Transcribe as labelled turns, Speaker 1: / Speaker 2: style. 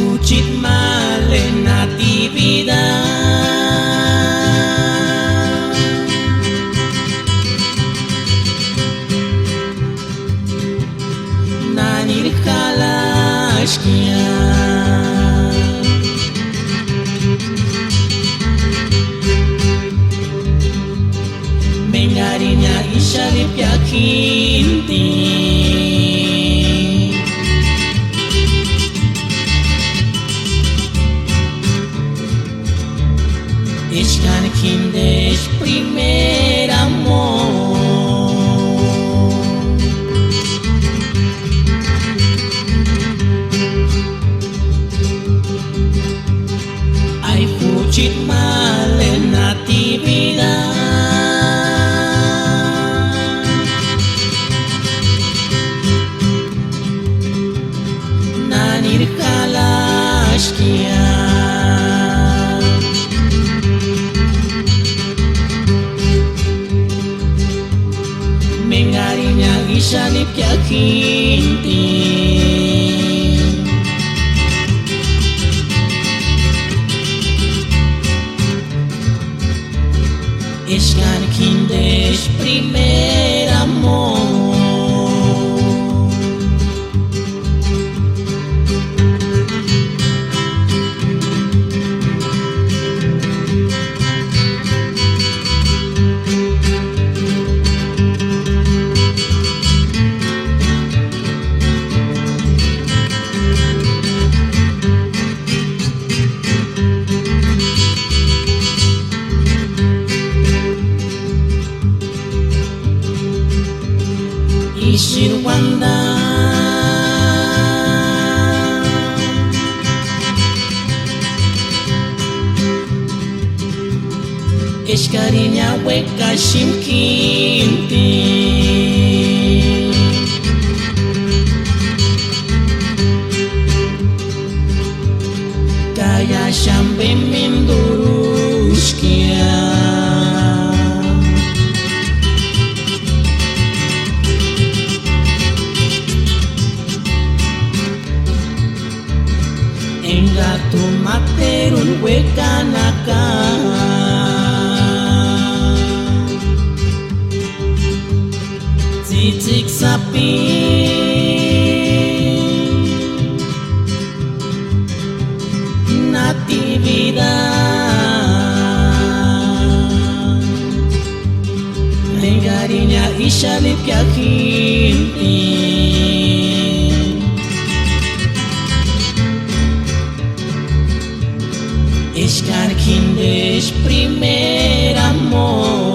Speaker 1: fugit male natividad. Nanir kalashkia Mengarinya isyarip yakinti Ishkan kindesh primer amor Ay fugit male natividad Nanir kalashkia Mengarinya isyarip yakinti Ishkan kindesh primer amor Ishirwanda Ishkarinya weka shimkinti Kaya shambe mindurushkia Engatu materun wekanaka Cicik sapi Natividad Mengarinya isyarip yakinti Ishkan kindesh primer amor